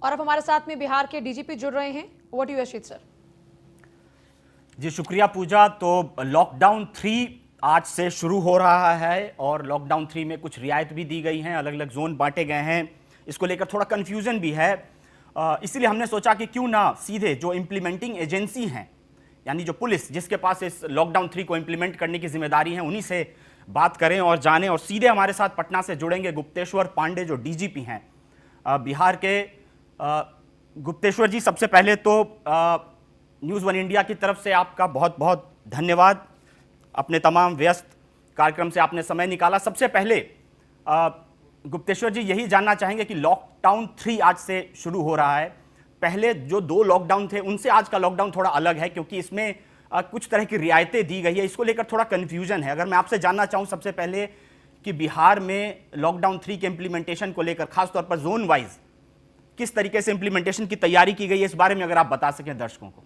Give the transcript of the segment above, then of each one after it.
और अब हमारे साथ में बिहार के डीजीपी जुड़ रहे हैं। Over to you Ashit sir. जी शुक्रिया पूजा। तो लॉकडाउन 3 आज से शुरू हो रहा है और लॉकडाउन 3 में कुछ रियायत भी दी गई हैं, अलग अलग जोन बांटे गए हैं। इसको लेकर थोड़ा कन्फ्यूजन भी है, इसीलिए हमने सोचा कि क्यों ना सीधे जो इम्प्लीमेंटिंग एजेंसी हैं, यानी जो पुलिस जिसके पास इस लॉकडाउन 3 को इम्प्लीमेंट करने की जिम्मेदारी है, उन्हीं से बात करें और जानें। और सीधे हमारे साथ पटना से जुड़ेंगे गुप्तेश्वर पांडे जो डीजीपी हैं बिहार के। गुप्तेश्वर जी, सबसे पहले तो न्यूज़ वन इंडिया की तरफ से आपका बहुत बहुत धन्यवाद। अपने तमाम व्यस्त कार्यक्रम से आपने समय निकाला। सबसे पहले गुप्तेश्वर जी यही जानना चाहेंगे कि लॉकडाउन 3 आज से शुरू हो रहा है। पहले जो 2 लॉकडाउन थे उनसे आज का लॉकडाउन थोड़ा अलग है, क्योंकि इसमें कुछ तरह की रियायतें दी गई है। इसको लेकर थोड़ा कन्फ्यूजन है। अगर मैं आपसे जानना चाहूँ सबसे पहले कि बिहार में लॉकडाउन 3 के इम्प्लीमेंटेशन को लेकर खासतौर पर जोन वाइज किस तरीके से इम्प्लीमेंटेशन की तैयारी की गई है, इस बारे में अगर आप बता सकें दर्शकों को।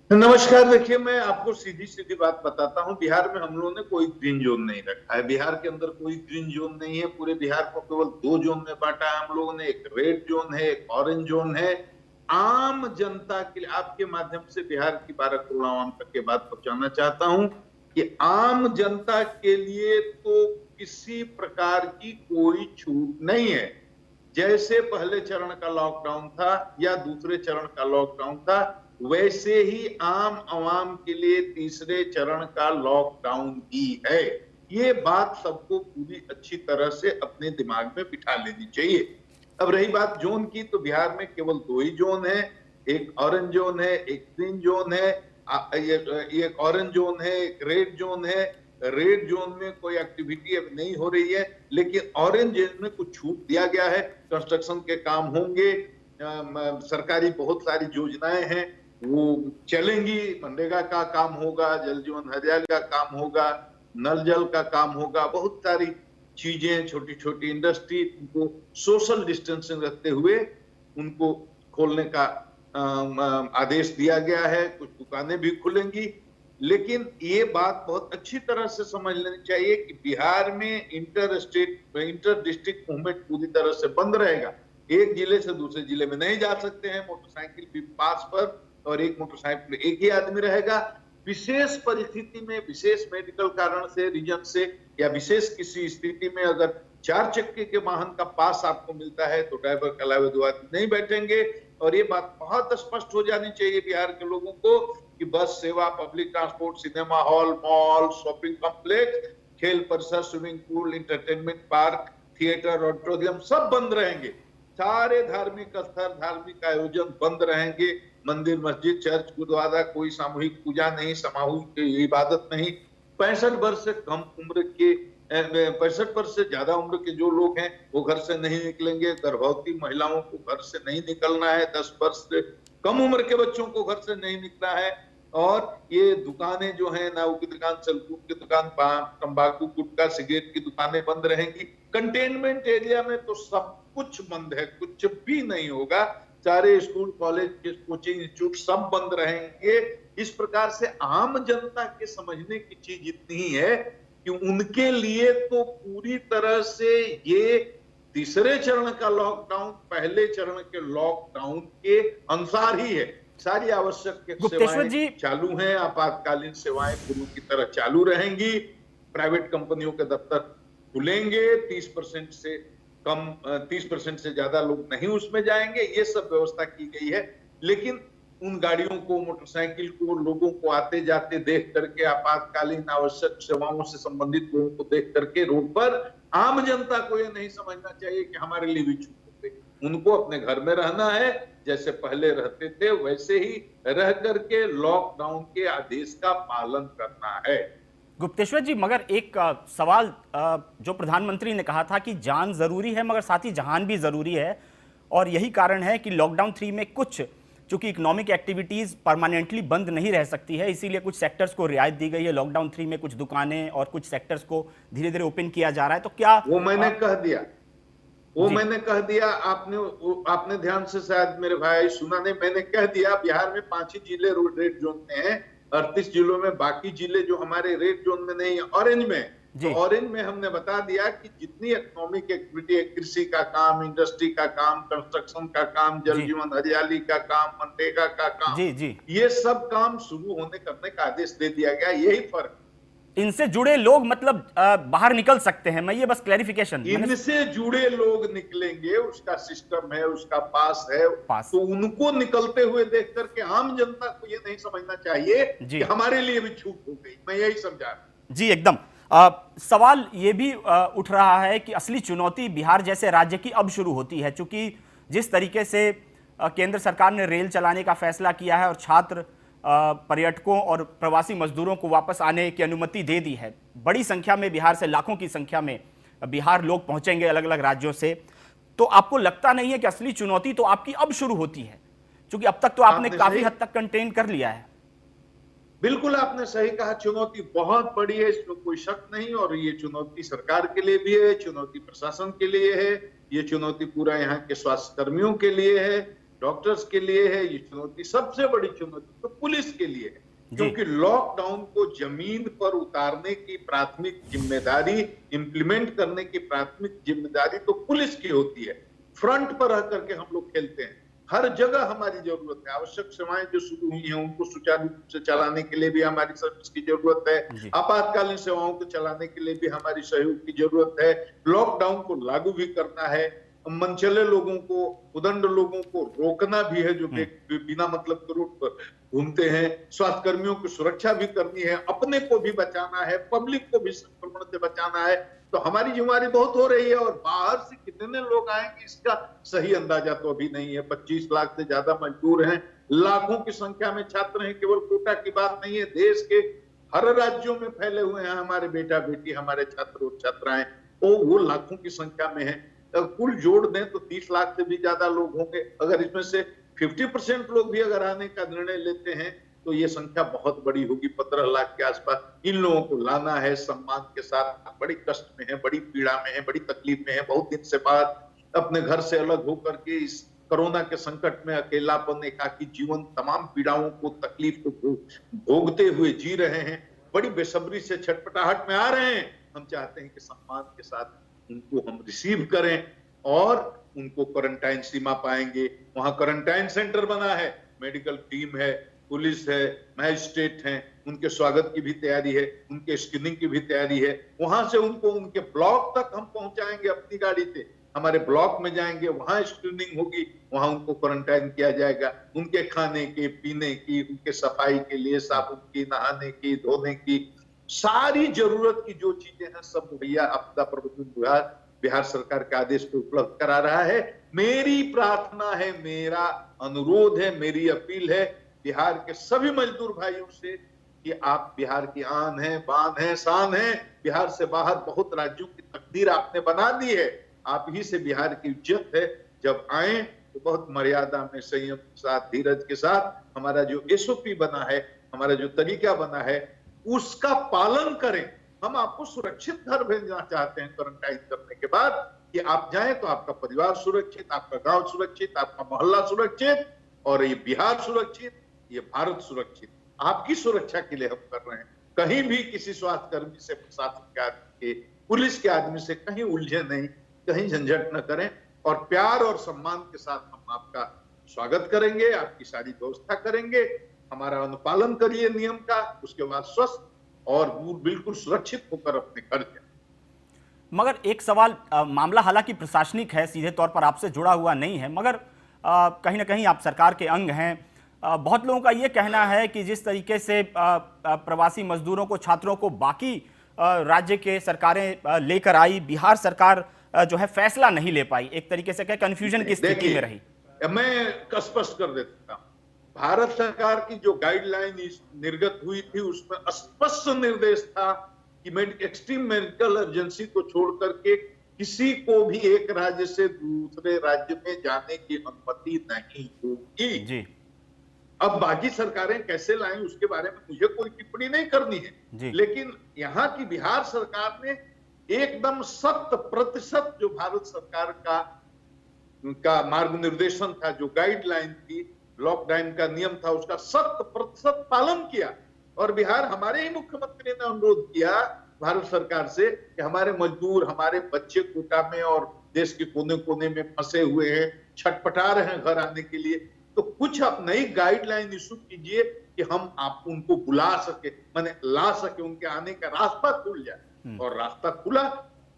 नमस्कार। देखिए, मैं आपको सीधी सीधी बात बताता हूं। बिहार में हम लोगों ने कोई ग्रीन जोन नहीं रखा है। बिहार के अंदर कोई ग्रीन जोन नहीं है। पूरे बिहार को केवल 2 जोन में बांटा है हम लोगों ने। एक रेड जोन है, एक ऑरेंज जोन है। आम जनता के लिए आपके माध्यम से बिहार की 12 करोड़ आवाम तक के बात पहुंचाना चाहता हूं कि आम जनता के लिए तो किसी प्रकार की कोई छूट नहीं है। जैसे पहले चरण का लॉकडाउन था या दूसरे चरण का लॉकडाउन था, वैसे ही आम आवाम के लिए तीसरे चरण का लॉकडाउन भी है। ये बात सबको पूरी अच्छी तरह से अपने दिमाग में बिठा लेनी चाहिए। अब रही बात जोन की, तो बिहार में केवल 2 ही जोन है। एक ऑरेंज जोन है, एक ग्रीन जोन है। एक ऑरेंज जोन है, एक रेड जोन है। रेड जोन में कोई एक्टिविटी अब नहीं हो रही है, लेकिन ऑरेंज जोन में कुछ छूट दिया गया है। कंस्ट्रक्शन के काम होंगे, सरकारी बहुत सारी योजनाएं हैं वो चलेंगी। मनरेगा का काम होगा, जल जीवन हरियाली का काम होगा, नल जल का काम होगा। बहुत सारी चीजें, छोटी छोटी इंडस्ट्री, उनको सोशल डिस्टेंसिंग रखते हुए उनको खोलने का आदेश दिया गया है। कुछ दुकानें भी खुलेंगी। लेकिन ये बात बहुत अच्छी तरह से समझ लेनी चाहिए कि बिहार में इंटर डिस्ट्रिक्ट मूवमेंट पूरी तरह से बंद रहेगा। एक जिले से दूसरे जिले में नहीं जा सकते हैं। मोटरसाइकिल भी पास पर, और एक मोटरसाइकिल एक ही आदमी रहेगा। विशेष परिस्थिति में, विशेष मेडिकल कारण से, रीजन से, या विशेष किसी स्थिति में अगर 4 चक्के के वाहन का पास आपको मिलता है तो ड्राइवर के अलावा 2 आदमी नहीं बैठेंगे। और ये बात बहुत स्पष्ट हो जानी चाहिए बिहार के लोगों को कि बस सेवा, public transport, cinema hall, mall, shopping complex, खेल परिसर, swimming pool, entertainment park, theatre, auditorium सब बंद रहेंगे। सारे धार्मिक स्थल, धार्मिक आयोजन बंद रहेंगे। मंदिर, मस्जिद, चर्च, गुरुद्वारा, कोई सामूहिक पूजा नहीं, सामूहिक इबादत नहीं। 65 वर्ष से कम उम्र के 65 वर्ष से ज्यादा उम्र के जो लोग हैं वो घर से नहीं निकलेंगे। गर्भवती महिलाओं को घर से नहीं निकलना है। 10 वर्ष से कम उम्र के बच्चों को घर से नहीं निकलना है। और ये दुकानें जो हैं, नाऊ की दुकान, सलकूट की दुकान, पान, तंबाकू, गुटखा, सिगरेट की दुकानें बंद रहेंगी। कंटेनमेंट एरिया में तो सब कुछ बंद है, कुछ भी नहीं होगा। सारे स्कूल, कॉलेज, कोचिंग इंस्टीट्यूट सब बंद रहेंगे। इस प्रकार से आम जनता के समझने की चीज इतनी ही है कि उनके लिए तो पूरी तरह से ये तीसरे चरण का लॉकडाउन पहले चरण के लॉकडाउन के अनुसार ही है। सारी आवश्यक सेवाएं चालू हैं। आपातकालीन सेवाएं पूर्व की तरह चालू रहेंगी। प्राइवेट कंपनियों के दफ्तर खुलेंगे। 30% से कम, 30% से ज्यादा लोग नहीं उसमें जाएंगे। ये सब व्यवस्था की गई है। लेकिन उन गाड़ियों को, मोटरसाइकिल को, लोगों को आते जाते देख करके, आपातकालीन आवश्यक सेवाओं से संबंधित लोगों को देख करके रोड पर आम जनता को ये नहीं समझना चाहिए कि हमारे लिए भी छूट है। उनको अपने घर में रहना है, जैसे पहले रहते थे वैसे ही रह करके लॉकडाउन के आदेश का पालन करना है। गुप्तेश्वर जी, मगर एक सवाल, जो प्रधानमंत्री ने कहा था कि जान जरूरी है मगर साथ ही जहान भी जरूरी है, और यही कारण है कि लॉकडाउन 3 में कुछ, चूंकि इकोनॉमिक एक्टिविटीज परमानेंटली बंद नहीं रह सकती है, इसीलिए कुछ सेक्टर्स को रियायत दी गई है। लॉकडाउन 3 में कुछ दुकानें और कुछ सेक्टर्स को धीरे धीरे ओपन किया जा रहा है। तो क्या वो मैंने कह दिया, आपने ध्यान से शायद मेरे भाई सुना नहीं। मैंने कह दिया बिहार में 5 ही जिले रेड जोन में हैं। 38 जिलों में, बाकी जिले जो हमारे रेड जोन में नहीं है, ऑरेंज में, जी। तो ऑरेंज में हमने बता दिया कि जितनी इकोनॉमिक एक्टिविटी है, कृषि का काम, इंडस्ट्री का काम, कंस्ट्रक्शन का काम, जल जी। जीवन हरियाली का काम, मनरेगा का काम, जी जी। ये सब काम शुरू होने करने का आदेश दे दिया गया। यही फर्क, इनसे जुड़े लोग मतलब बाहर निकल सकते हैं, मैं ये बस क्लैरिफिकेशन इनसे जुड़े लोग निकलेंगे, उसका सिस्टम है, उसका पास है, तो उनको निकलते हुए देख करके आम जनता को ये नहीं समझना चाहिए कि हमारे लिए भी छूट हो गई। मैं यही समझा रहा हूं। जी एकदम। सवाल ये भी उठ रहा है कि असली चुनौती बिहार जैसे राज्य की अब शुरू होती है, क्योंकि जिस तरीके से केंद्र सरकार ने रेल चलाने का फैसला किया है और छात्र पर्यटकों और प्रवासी मजदूरों को वापस आने की अनुमति दे दी है, बड़ी संख्या में बिहार से, लाखों की संख्या में बिहार लोग पहुंचेंगे अलग अलग राज्यों से, तो आपको लगता नहीं है कि असली चुनौती तो आपकी अब शुरू होती है, क्योंकि अब तक तो आपने काफी हद तक कंटेन कर लिया है? बिल्कुल आपने सही कहा, चुनौती बहुत बड़ी है, इसमें कोई शक नहीं। और ये चुनौती सरकार के लिए भी है, चुनौती प्रशासन के लिए है, ये चुनौती पूरा यहाँ के स्वास्थ्य कर्मियों के लिए है, डॉक्टर्स के लिए है, ये चुनौती, सबसे बड़ी चुनौती तो पुलिस के लिए है, क्योंकि लॉकडाउन को जमीन पर उतारने की प्राथमिक जिम्मेदारी, इंप्लीमेंट करने की प्राथमिक जिम्मेदारी तो पुलिस की होती है। फ्रंट पर रह करके हम लोग खेलते हैं, हर जगह हमारी जरूरत है। आवश्यक सेवाएं जो शुरू हुई हैं उनको सुचारू रूप से चलाने के लिए भी हमारी सर्विस की जरूरत है, आपातकालीन सेवाओं को चलाने के लिए भी हमारी सहयोग की जरूरत है, लॉकडाउन को लागू भी करना है, मनचले लोगों को, उदंड लोगों को रोकना भी है जो बिना मतलब के रूट पर घूमते हैं, स्वास्थ्य कर्मियों की सुरक्षा भी करनी है, अपने को भी बचाना है, पब्लिक को भी संक्रमण से बचाना है। तो हमारी जिम्मेदारी बहुत हो रही है, और बाहर से कितने लोग आएंगे इसका सही अंदाजा तो अभी नहीं है। 25 लाख से ज्यादा मजदूर हैं, लाखों की संख्या में छात्र हैं, केवल कोटा की बात नहीं है, देश के हर राज्यों में फैले हुए हैं हमारे बेटा बेटी, हमारे छात्र और छात्राएं, तो वो लाखों की संख्या में है। कुल जोड़ दें तो 30 लाख से भी ज्यादा लोग होंगे। अगर इसमें से 50% लोग भी अगर आने का निर्णय लेते हैं तो ये संख्या बहुत बड़ी होगी, 15 लाख के आसपास। इन लोगों को लाना है सम्मान के साथ, बड़ी कष्ट में है, बड़ी पीड़ा में है, बड़ी तकलीफ में है, बहुत दिन से बाद अपने घर से अलग होकर के इस कोरोना के संकट में अकेलापन, एकाकी जीवन, तमाम पीड़ाओं को, तकलीफ को भोगते हुए जी रहे हैं, बड़ी बेसब्री से छटपटाहट में आ रहे हैं। हम चाहते हैं कि सम्मान के साथ उनको हम रिसीव करें और उनको क्वारंटाइन सीमा पाएंगे। वहां क्वारंटाइन सेंटर बना है, मेडिकल टीम है, पुलिस है, मैजिस्ट्रेट हैं, उनके स्वागत की भी तैयारी है, उनके स्क्रीनिंग की भी तैयारी है। वहां से उनको उनके ब्लॉक तक हम पहुंचाएंगे अपनी गाड़ी से, हमारे ब्लॉक में जाएंगे, वहां स्क्रीनिंग होगी, वहां उनको क्वारंटाइन किया जाएगा। उनके खाने के, पीने की, उनके सफाई के लिए साबुन की, नहाने की, धोने की, सारी जरूरत की जो चीजें हैं सब मुहैया आपदा प्रबंधन विभाग बिहार सरकार के आदेश पे उपलब्ध करा रहा है। मेरी प्रार्थना है, मेरा अनुरोध है, मेरी अपील है बिहार के सभी मजदूर भाइयों से कि आप बिहार की आन है, बान है, शान है। बिहार से बाहर बहुत राज्यों की तकदीर आपने बना दी है, आप ही से बिहार की इज्जत है। जब आए तो बहुत मर्यादा में, संयम के साथ, धीरज के साथ हमारा जो एसओपी बना है, हमारा जो तरीका बना है, उसका पालन करें। हम आपको सुरक्षित घर भेजना चाहते हैं क्वारंटाइन करने के बाद, कि आप जाएं तो आपका परिवार सुरक्षित, आपका गांव सुरक्षित, आपका मोहल्ला सुरक्षित, और ये बिहार सुरक्षित, ये भारत सुरक्षित। आपकी सुरक्षा के लिए हम कर रहे हैं। कहीं भी किसी स्वास्थ्य कर्मी से, प्रशासन के आदमी के, पुलिस के आदमी से कहीं उलझे नहीं, कहीं झंझट न करें, और प्यार और सम्मान के साथ हम आपका स्वागत करेंगे, आपकी सारी व्यवस्था करेंगे। हमारा अनुपालन करिए नियम का, उसके बाद स्वस्थ और बिल्कुल सुरक्षित होकर अपने घर जाए। मगर एक सवाल, मामला हालांकि प्रशासनिक है, सीधे तौर पर आपसे जुड़ा हुआ नहीं है, मगर कहीं ना कहीं आप सरकार के अंग हैं। बहुत लोगों का ये कहना है कि जिस तरीके से प्रवासी मजदूरों को, छात्रों को बाकी राज्य के सरकारें लेकर आई, बिहार सरकार जो है फैसला नहीं ले पाई, एक तरीके से क्या कंफ्यूजन की स्थिति में रही। मैं स्पष्ट कर देता हूं, भारत सरकार की जो गाइडलाइन निर्गत हुई थी उसमें स्पष्ट निर्देश था कि एक्सट्रीम मेडिकल इमरजेंसी को छोड़ करके किसी को भी एक राज्य से दूसरे राज्य में जाने की अनुमति नहीं होगी जी। अब बाकी सरकारें कैसे लाएं उसके बारे में मुझे कोई टिप्पणी नहीं करनी है, लेकिन यहाँ की बिहार सरकार ने एकदम 100% जो भारत सरकार का मार्ग निर्देशन था, जो गाइडलाइन थी, लॉकडाउन का नियम था, उसका 100% पालन किया। और बिहार, हमारे ही मुख्यमंत्री ने अनुरोध किया, भारत सरकार से कि हमारे मजदूर, हमारे बच्चे कोटा में और देश के कोने कोने में फंसे हुए हैं, छटपटा रहे हैं घर आने के लिए, तो कुछ आप नई गाइडलाइन इशू कीजिए कि हम आप उनको बुला सके, माने ला सके, उनके आने का रास्ता खुल जाए। और रास्ता खुला,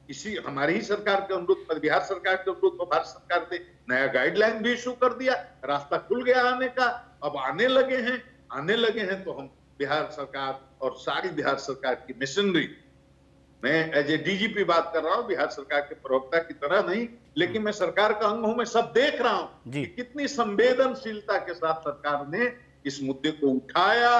इसी हमारी ही सरकार के अनुरोध पर, बिहार सरकार के अनुरोध पर भारत सरकार ने नया गाइडलाइन भी इशू कर दिया, रास्ता खुल गया आने का। अब आने लगे हैं तो हम बिहार सरकार और सारी बिहार सरकार की मिशनरी, मैं एज ए डीजीपी बात कर रहा हूं, बिहार सरकार के प्रवक्ता की तरह नहीं, लेकिन मैं सरकार का अंग हूं, मैं सब देख रहा हूं कि कितनी संवेदनशीलता के साथ सरकार ने इस मुद्दे को उठाया,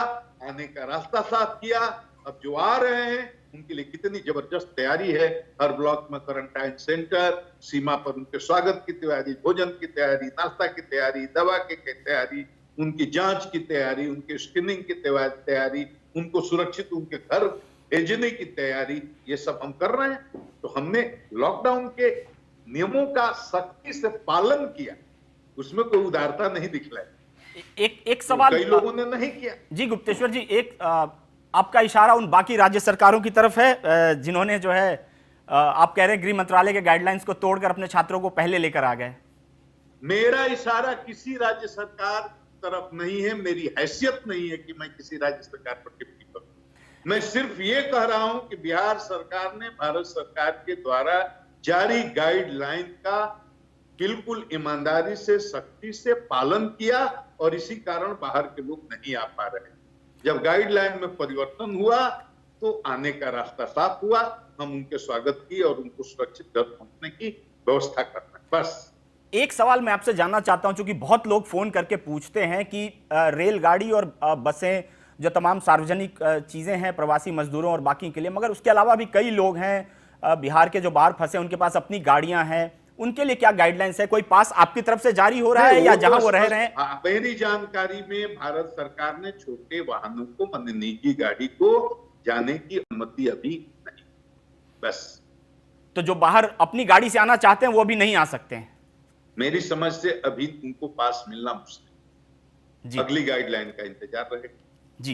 आने का रास्ता साफ किया। अब जो आ रहे हैं उनके लिए कितनी जबरदस्त तैयारी है, हर ब्लॉक में क्वारंटाइन सेंटर, सीमा पर उनके स्वागत की तैयारी, भोजन की तैयारी, नाश्ता की तैयारी, दवा की तैयारी, उनकी जांच की तैयारी, उनके स्क्रीनिंग की तैयारी, उनको सुरक्षित उनके घर भेजने की तैयारी, ये सब हम कर रहे हैं। तो हमने लॉकडाउन के नियमों का सख्ती से पालन किया, उसमें कोई उदारता नहीं दिखलाई। एक सवाल कई लोगों ने नहीं किया। जी गुप्तेश्वर जी, एक आपका इशारा उन बाकी राज्य सरकारों की तरफ है जिन्होंने जो है आप कह रहे हैं गृह मंत्रालय के गाइडलाइंस को तोड़कर अपने छात्रों को पहले लेकर आ गए। मेरा इशारा किसी राज्य सरकार तरफ नहीं है, मेरी हैसियत नहीं है कि मैं किसी राज्य सरकार पर टिप्पणी करूं। मैं सिर्फ ये कह रहा हूं कि बिहार सरकार ने भारत सरकार के द्वारा जारी गाइडलाइन का बिल्कुल ईमानदारी से, सख्ती से पालन किया और इसी कारण बाहर के लोग नहीं आ पा रहे। जब गाइडलाइन में परिवर्तन हुआ तो आने का रास्ता साफ हुआ, हम उनके स्वागत की और उनको सुरक्षित घर पहुंचने की व्यवस्था करना, बस। एक सवाल मैं आपसे जानना चाहता हूं, क्योंकि बहुत लोग फोन करके पूछते हैं कि रेलगाड़ी और बसें जो तमाम सार्वजनिक चीजें हैं प्रवासी मजदूरों और बाकी के लिए, मगर उसके अलावा भी कई लोग हैं बिहार के जो बाहर फंसे, उनके पास अपनी गाड़ियां हैं, उनके लिए क्या गाइडलाइंस है? कोई पास आपकी तरफ से जारी हो रहा है या जहां वो रह रहे हैं? मेरी जानकारी में भारत सरकार ने छोटे वाहनों को, मान निजी गाड़ी को जाने की अनुमति अभी नहीं, बस। तो जो बाहर अपनी गाड़ी से आना चाहते हैं वो भी नहीं आ सकते हैं? मेरी समझ से अभी उनको पास मिलना मुश्किल, अगली गाइडलाइन का इंतजार रहेगा। जी,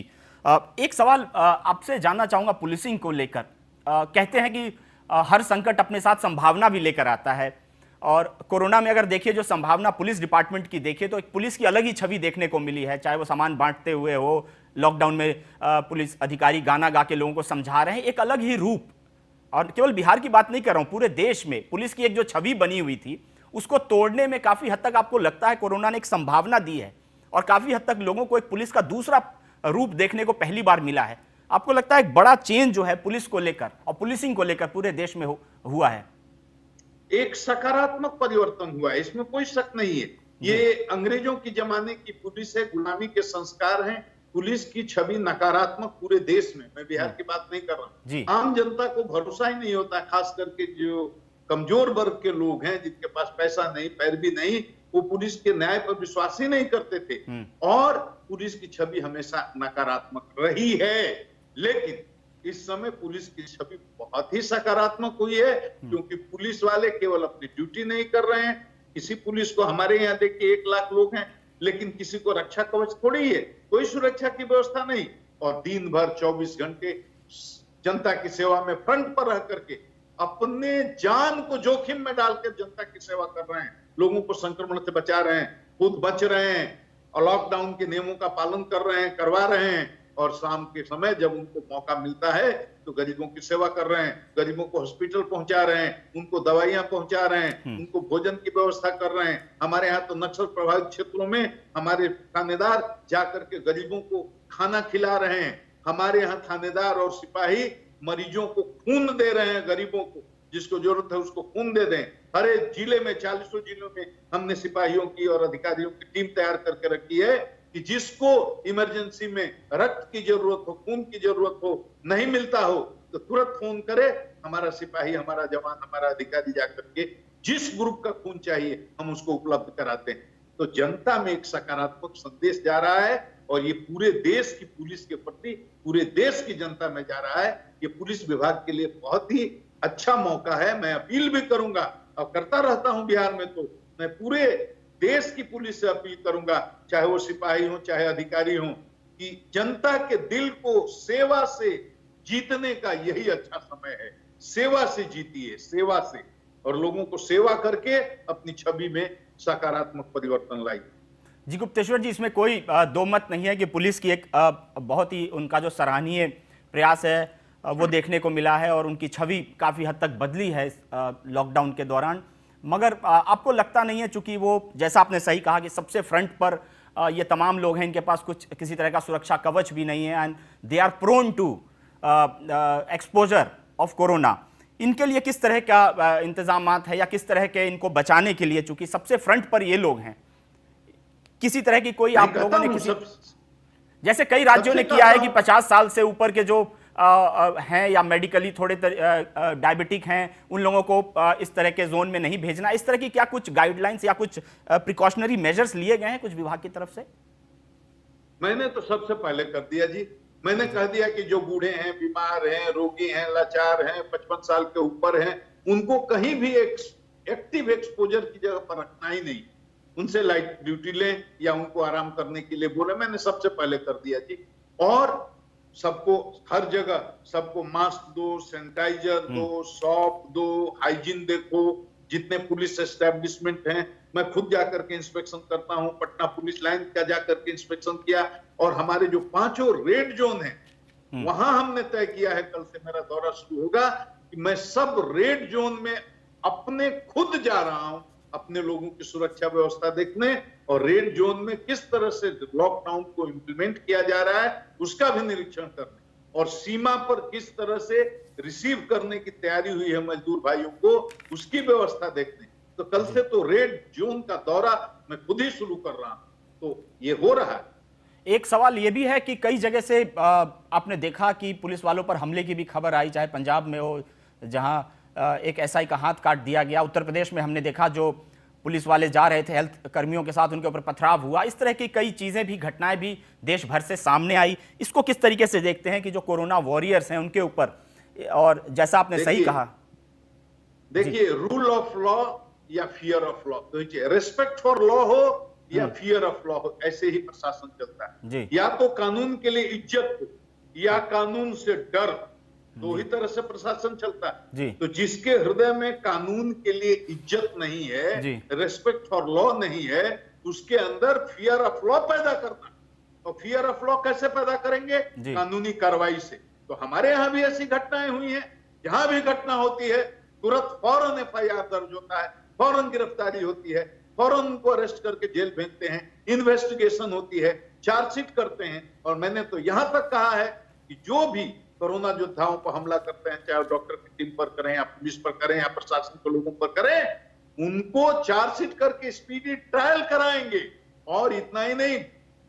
एक सवाल आपसे जानना चाहूंगा पुलिसिंग को लेकर। कहते हैं कि हर संकट अपने साथ संभावना भी लेकर आता है, और कोरोना में अगर देखिए जो संभावना पुलिस डिपार्टमेंट की देखिए तो एक पुलिस की अलग ही छवि देखने को मिली है, चाहे वो सामान बांटते हुए हो, लॉकडाउन में पुलिस अधिकारी गाना गा के लोगों को समझा रहे हैं, एक अलग ही रूप। और केवल बिहार की बात नहीं कर रहा हूं, पूरे देश में पुलिस की एक जो छवि बनी हुई थी उसको तोड़ने में काफी हद तक आपको लगता है कोरोना ने एक संभावना दी है, और काफी हद तक लोगों को एक पुलिस का दूसरा रूप देखने को पहली बार मिला है। आपको लगता है एक बड़ा चेंज जो है पुलिस को लेकर और पुलिसिंग को लेकर पूरे देश में हुआ है? एक सकारात्मक परिवर्तन हुआ है, इसमें कोई शक नहीं है। ये अंग्रेजों की जमाने की पुलिस है, गुलामी के संस्कार हैं। पुलिस की छवि नकारात्मक पूरे देश में, मैं बिहार की बात नहीं कर रहा, आम जनता को भरोसा ही नहीं होता, खास करके जो कमजोर वर्ग के लोग हैं, जिनके पास पैसा नहीं, पैरवी नहीं, वो पुलिस के न्याय पर विश्वास ही नहीं करते थे, और पुलिस की छवि हमेशा नकारात्मक रही है। लेकिन इस समय पुलिस की छवि बहुत ही सकारात्मक हुई है, क्योंकि पुलिस वाले केवल अपनी ड्यूटी नहीं कर रहे हैं। किसी पुलिस को, हमारे यहाँ देखिए 1 लाख लोग हैं, लेकिन किसी को रक्षा कवच थोड़ी है, कोई सुरक्षा की व्यवस्था नहीं, और दिन भर 24 घंटे जनता की सेवा में फ्रंट पर रह करके अपने जान को जोखिम में डालकर जनता की सेवा कर रहे हैं, लोगों को संक्रमण से बचा रहे हैं, खुद बच रहे हैं, और लॉकडाउन के नियमों का पालन कर रहे हैं, करवा रहे हैं, और शाम के समय जब उनको मौका मिलता है तो गरीबों की सेवा कर रहे हैं, गरीबों को हॉस्पिटल पहुंचा रहे हैं, उनको दवाइयां पहुंचा रहे हैं, उनको भोजन की व्यवस्था कर रहे हैं। हमारे यहाँ तो नक्सल प्रभावित क्षेत्रों में हमारे थानेदार जाकर के गरीबों को खाना खिला रहे हैं। हमारे यहाँ थानेदार और सिपाही मरीजों को खून दे रहे हैं, गरीबों को जिसको जरूरत है उसको खून दे दें। हर एक जिले में, 40 जिलों में हमने सिपाहियों की और अधिकारियों की टीम तैयार करके रखी है कि जिसको इमरजेंसी में रक्त की जरूरत हो, खून की जरूरत हो, नहीं मिलता हो, तो तुरंत फोन करे, हमारा सिपाही, हमारा जवान, हमारा अधिकारी जाकर के जिस ग्रुप का खून चाहिए हम उसको उपलब्ध कराते हैं। तो जनता में एक सकारात्मक संदेश जा रहा है, और ये पूरे देश की पुलिस के प्रति, पूरे देश की जनता में जा रहा है। ये पुलिस विभाग के लिए बहुत ही अच्छा मौका है। मैं अपील भी करूंगा, और करता रहता हूं बिहार में, तो मैं पूरे देश की पुलिस से अपील करूंगा, चाहे वो सिपाही हो, चाहे अधिकारी हो, कि जनता के दिल को सेवा से जीतने का यही अच्छा समय है। सेवा से जीतिए, सेवा से, और लोगों को सेवा करके अपनी छवि में सकारात्मक परिवर्तन लाइए। जी गुप्तेश्वर जी, इसमें कोई दो मत नहीं है कि पुलिस की एक बहुत ही उनका जो सराहनीय प्रयास है वो देखने को मिला है और उनकी छवि काफ़ी हद तक बदली है इस लॉकडाउन के दौरान। मगर आपको लगता नहीं है, चूंकि वो जैसा आपने सही कहा कि सबसे फ्रंट पर ये तमाम लोग हैं, इनके पास कुछ किसी तरह का सुरक्षा कवच भी नहीं है and they are prone to exposure of corona, इनके लिए किस तरह का इंतजामात है या किस तरह के इनको बचाने के लिए, चूंकि सबसे फ्रंट पर ये लोग हैं, किसी तरह की कोई आप लोगों ने किसी जैसे कई राज्यों ने किया है कि 50 साल से ऊपर के जो हैं या मेडिकली थोड़े डायबिटिक हैं उन लोगों को इस तरह के जोन में नहीं भेजना, इस तरह की क्या कुछ गाइडलाइंस या कुछ प्रिकॉशनरी मेजर्स लिए गए हैं कुछ विभाग की तरफ से? मैंने तो सबसे पहले कर दिया जी। मैंने कह दिया कि जो बूढ़े हैं, बीमार हैं, रोगी हैं, लाचार हैं, 55 साल के ऊपर हैं, उनको कहीं भी एक्टिव एक्सपोजर की जगह पर रखना ही नहीं। उनसे लाइट ड्यूटी लें या उनको आराम करने के लिए बोले, मैंने सबसे पहले कर दिया जी। और सबको हर जगह सबको मास्क दो, सैनिटाइजर दो, सॉप दो, हाइजीन देखो। जितने पुलिस एस्टेब्लिशमेंट हैं, मैं खुद जाकर के इंस्पेक्शन करता हूं। पटना पुलिस लाइन का जाकर के इंस्पेक्शन किया और हमारे जो 5 रेड जोन हैं वहां हमने तय किया है, कल से मेरा दौरा शुरू होगा कि मैं सब रेड जोन में अपने खुद जा रहा हूं अपने लोगों की सुरक्षा व्यवस्था देखने और रेड जोन में किस तरह से लॉकडाउन को इंप्लीमेंट किया जा रहा है उसका भी निरीक्षण करने और सीमा पर किस तरह से रिसीव करने की तैयारी हुई है मजदूर भाइयों को, उसकी व्यवस्था देखने। तो कल से तो रेड जोन का दौरा मैं खुद ही शुरू कर रहा हूं, तो ये हो रहा है। एक सवाल ये भी है कि कई जगह से आपने देखा कि पुलिस वालों पर हमले की भी खबर आई, चाहे पंजाब में हो जहां एक एसआई का हाथ काट दिया गया, उत्तर प्रदेश में हमने देखा जो पुलिस वाले जा रहे थे हेल्थ कर्मियों के साथ उनके ऊपर पथराव हुआ। इस तरह की कई चीजें भी, घटनाएं भी देश भर से सामने आई। इसको किस तरीके से देखते हैं कि जो कोरोना वॉरियर्स हैं उनके ऊपर, और जैसा आपने सही कहा, देखिए रूल ऑफ लॉ या फियर ऑफ लॉ, तो रेस्पेक्ट फॉर लॉ हो या फियर ऑफ लॉ हो, ऐसे ही प्रशासन चलता है। या तो कानून के लिए इज्जत हो या कानून से डर, दो ही तरह से प्रशासन चलता है। तो जिसके हृदय में कानून के लिए इज्जत नहीं है, रेस्पेक्ट फॉर लॉ नहीं है, उसके अंदर फियर ऑफ लॉ पैदा करना। और फियर ऑफ लॉ कैसे पैदा करेंगे? कानूनी कार्रवाई से। तो हमारे यहाँ भी ऐसी घटनाएं हुई हैं, जहां भी घटना होती है तुरंत फौरन एफआईआर दर्ज होता है, फौरन गिरफ्तारी होती है, फौरन उनको अरेस्ट करके जेल भेजते हैं, इन्वेस्टिगेशन होती है, चार्जशीट करते हैं। और मैंने तो यहां तक कहा है कि जो भी कोरोना योद्धाओं पर हमला करते हैं, चाहे डॉक्टर की टीम पर करें या पुलिस पर करें या प्रशासन के लोगों पर करें, उनको चार्जशीट करके स्पीडी ट्रायल कराएंगे। और इतना ही नहीं,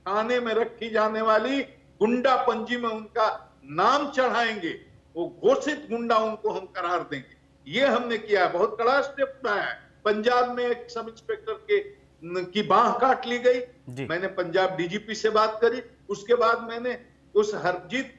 थाने में रखी जाने वाली गुंडा पंजी में उनका नाम चढ़ाएंगे, वो घोषित गुंडा उनको हम करार देंगे। ये हमने किया है, बहुत कड़ा स्टेप उठाया है। पंजाब में एक सब इंस्पेक्टर की बांह काट ली गई, मैंने पंजाब डीजीपी से बात करी। उसके बाद मैंने उस हरजीत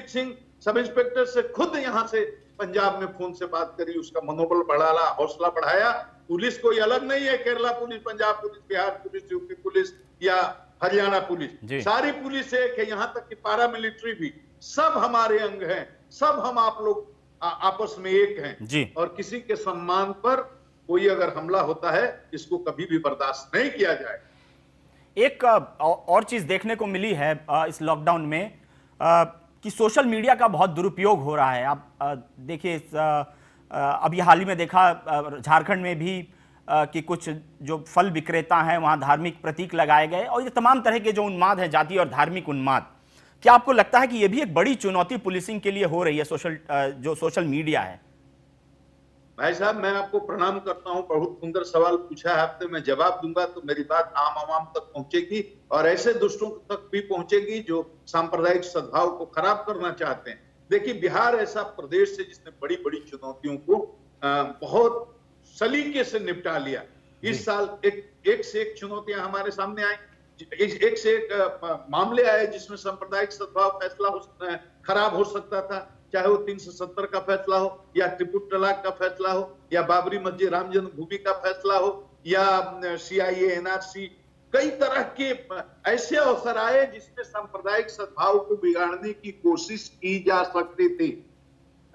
सिंह सब इंस्पेक्टर से खुद यहां से पंजाब में फोन से बात करी, उसका मनोबल बढ़ाया, हौसला बढ़ाया। पुलिस कोई अलग नहीं है, Kerala police, Punjab police, Bihar police, UP police या हरियाणा पुलिस, सारी पुलिस एक है, यहां तक कि पारा मिलिट्री भी, सब हमारे अंग हैं, सब हम आप लोग आपस में एक हैं। और किसी के सम्मान पर कोई अगर हमला होता है, इसको कभी भी बर्दाश्त नहीं किया जाए। एक और चीज देखने को मिली है इस लॉकडाउन में कि सोशल मीडिया का बहुत दुरुपयोग हो रहा है। आप देखिए, अभी हाल ही में देखा झारखंड में भी कि कुछ जो फल विक्रेता हैं वहां धार्मिक प्रतीक लगाए गए, और ये तमाम तरह के जो उन्माद है, जाति और धार्मिक उन्माद। क्या आपको लगता है कि ये भी एक बड़ी चुनौती पुलिसिंग के लिए हो रही है, जो सोशल मीडिया है? भाई साहब, मैं आपको प्रणाम करता हूं, बहुत सुंदर सवाल पूछा है आपने। मैं जवाब दूंगा तो मेरी बात आम आवाम तक पहुंचेगी और ऐसे दुष्टों तक भी पहुंचेगी जो सांप्रदायिक सद्भाव को खराब करना चाहते हैं। देखिए, बिहार ऐसा प्रदेश है जिसने बड़ी बड़ी चुनौतियों को बहुत सलीके से निपटा लिया। इस साल एक से एक चुनौतियां हमारे सामने आई, एक से एक मामले आए जिसमें सांप्रदायिक सद्भाव फैसला खराब हो सकता था, चाहे वो 370 का फैसला हो या ट्रिपल तलाक का फैसला हो या बाबरी मस्जिद राम जन्मभूमि का फैसला हो या सीआईए एनआरसी कई तरह के ऐसे अवसर आए जिसमें सांप्रदायिक सद्भाव को बिगाड़ने की कोशिश की जा सकती थी।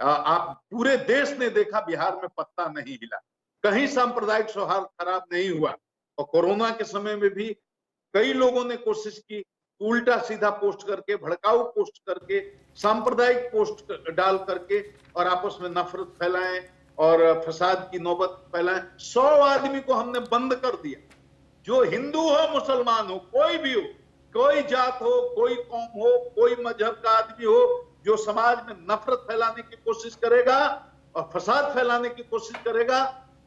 आप पूरे देश ने देखा, बिहार में पत्ता नहीं हिला, कहीं सांप्रदायिक सौहार्द खराब नहीं हुआ। और कोरोना के समय में भी कई लोगों ने कोशिश की, उल्टा सीधा पोस्ट करके, भड़काऊ पोस्ट करके, सांप्रदायिक पोस्ट डाल करके और आपस में नफरत फैलाएं और फसाद की नौबत फैलाएं। 100 आदमी को हमने बंद कर दिया। जो हिंदू हो, मुसलमान हो, कोई भी हो, कोई जात हो, कोई कौम हो, कोई मजहब का आदमी हो, जो समाज में नफरत फैलाने की कोशिश करेगा और फसाद फैलाने की कोशिश करेगा,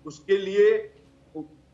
उसके लिए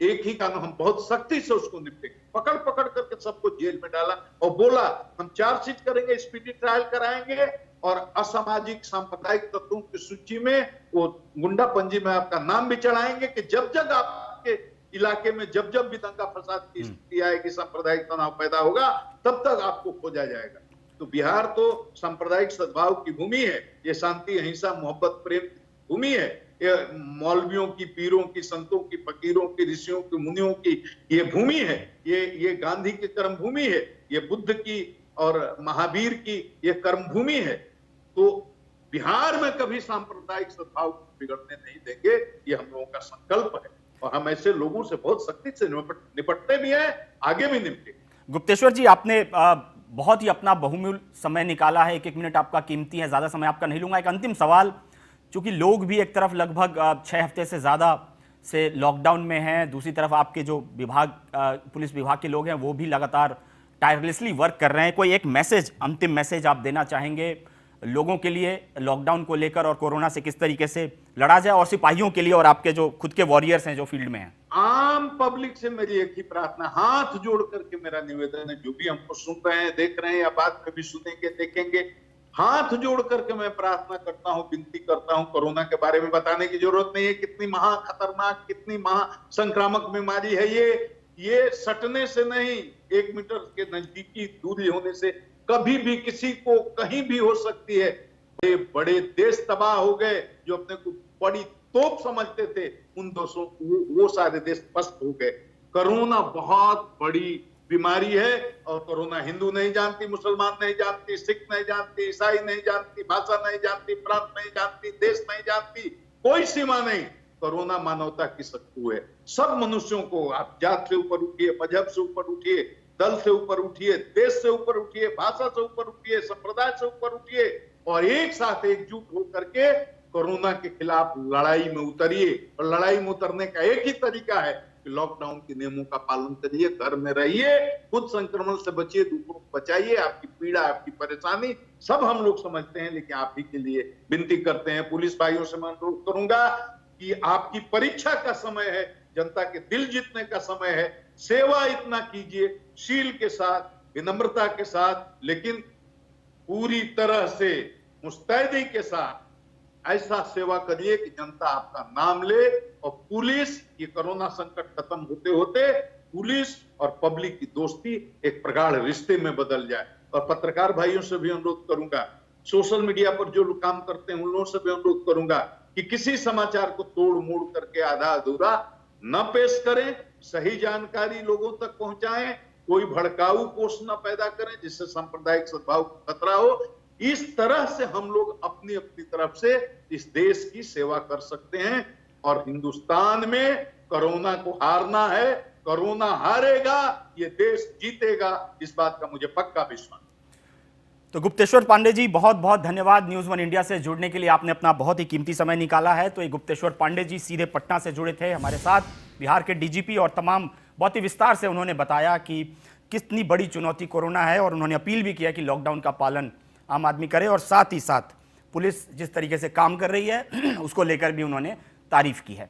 एक ही कानून, हम बहुत सख्ती से उसको निपटेंगे। पकड़ पकड़ करके सबको जेल में डाला और बोला हम चार्जशीट करेंगे, स्पीडी ट्रायल कराएंगे और असामाजिक सांप्रदायिक तत्वों की सूची में, वो गुंडा पंजी में आपका नाम भी चढ़ाएंगे कि जब जब आपके इलाके में जब जब भी दंगा फसाद की स्थिति आएगी, सांप्रदायिक तनाव पैदा होगा, तब तक आपको खोजा जाएगा। तो बिहार तो सांप्रदायिक सद्भाव की भूमि है, ये शांति, अहिंसा, मोहब्बत, प्रेम की भूमि है। ये मौलवियों की, पीरों की, संतों की, फकीरों की, ऋषियों की, मुनियों की ये भूमि है। ये गांधी की कर्म भूमि है, ये बुद्ध की और महावीर की ये कर्म भूमि है। तो बिहार में कभी सांप्रदायिक सद्भाव को बिगड़ने नहीं देंगे, ये हम लोगों का संकल्प है और हम ऐसे लोगों से बहुत सख्ती से निपटते भी हैं, आगे भी निपटेंगे। गुप्तेश्वर जी, आपने बहुत ही अपना बहुमूल्य समय निकाला है, 1-1 मिनट आपका कीमती है, ज्यादा समय आपका नहीं लूंगा। एक अंतिम सवाल, चूंकि लोग भी एक तरफ लगभग 6 हफ्ते से ज़्यादा से लॉकडाउन में हैं, दूसरी तरफ आपके जो विभाग, पुलिस विभाग के लोग हैं, वो भी लगातार टायरलेसली वर्क कर रहे हैं। कोई एक मैसेज, अंतिम मैसेज आप देना चाहेंगे लोगों के लिए लॉकडाउन को लेकर और कोरोना से किस तरीके से लड़ा जाए, और सिपाहियों के लिए और आपके जो खुद के वॉरियर्स हैं जो फील्ड में हैं? आम पब्लिक से मेरी एक ही प्रार्थना, हाथ जोड़ करके मेरा निवेदन है, जो भी हमको सुन रहे हैं, देख रहे हैं या बाद में भी सुनेंगे, देखेंगे, हाथ जोड़ करके मैं प्रार्थना करता हूं, विनती करता हूं, कोरोना के बारे में बताने की जरूरत नहीं है, कितनी महा खतरनाक, कितनी महा संक्रामक बीमारी है ये सटने से नहीं, 1 मीटर के नजदीकी दूरी होने से कभी भी किसी को कहीं भी हो सकती है। बड़े बड़े देश तबाह हो गए, जो अपने को बड़ी तोप समझते थे, उन दोषों वो सारे देश पस्त हो गए। कोरोना बहुत बड़ी बीमारी है और कोरोना हिंदू नहीं जानती, मुसलमान नहीं जानती, सिख नहीं जानती, ईसाई नहीं जानती, भाषा नहीं जानती, प्रांत नहीं जानती, देश नहीं जानती, कोई सीमा नहीं। कोरोना मानवता की शत्रु है। सब मनुष्यों को, आप जात से ऊपर उठिए, मजहब से ऊपर उठिए, दल से ऊपर उठिए, देश से ऊपर उठिए, भाषा से ऊपर उठिए, संप्रदाय से ऊपर उठिए और एक साथ एकजुट होकर के कोरोना के खिलाफ लड़ाई में उतरिए। और लड़ाई में उतरने का एक ही तरीका है कि लॉकडाउन के नियमों का पालन करिए, घर में रहिए, खुद संक्रमण से बचिए, दूसरों को बचाइए। आपकी पीड़ा, आपकी परेशानी सब हम लोग समझते हैं, लेकिन आप ही के लिए विनती करते हैं। पुलिस भाइयों से मैं अनुरोध करूंगा कि आपकी परीक्षा का समय है, जनता के दिल जीतने का समय है, सेवा इतना कीजिए, शील के साथ, विनम्रता के साथ, लेकिन पूरी तरह से मुस्तैदी के साथ ऐसा सेवा करिए कि जनता आपका नाम ले। और पुलिस, ये कोरोना संकट खत्म होते होते पुलिस और पब्लिक की दोस्ती एक प्रगाढ़ रिश्ते में बदल जाए। और पत्रकार भाइयों से भी अनुरोध करूंगा, सोशल मीडिया पर जो लोग काम करते हैं उन लोगों से भी अनुरोध करूंगा कि किसी समाचार को तोड़ मोड़ करके आधा अधूरा न पेश करें, सही जानकारी लोगों तक पहुंचाएं, कोई भड़काऊ पोस्ट न पैदा करें जिससे सांप्रदायिक सद्भाव को खतरा हो। इस तरह से हम लोग अपनी अपनी तरफ से इस देश की सेवा कर सकते हैं और हिंदुस्तान में कोरोना को हारना है, कोरोना हारेगा, ये देश जीतेगा, इस बात का मुझे पक्का विश्वास। तो गुप्तेश्वर पांडे जी, बहुत बहुत धन्यवाद न्यूज़ 1 इंडिया से जुड़ने के लिए, आपने अपना बहुत ही कीमती समय निकाला है। तो ये गुप्तेश्वर पांडे जी सीधे पटना से जुड़े थे हमारे साथ, बिहार के डीजीपी, और तमाम बहुत ही विस्तार से उन्होंने बताया कि कितनी बड़ी चुनौती कोरोना है, और उन्होंने अपील भी किया कि लॉकडाउन का पालन आम आदमी करे, और साथ ही साथ पुलिस जिस तरीके से काम कर रही है उसको लेकर भी उन्होंने तारीफ की है।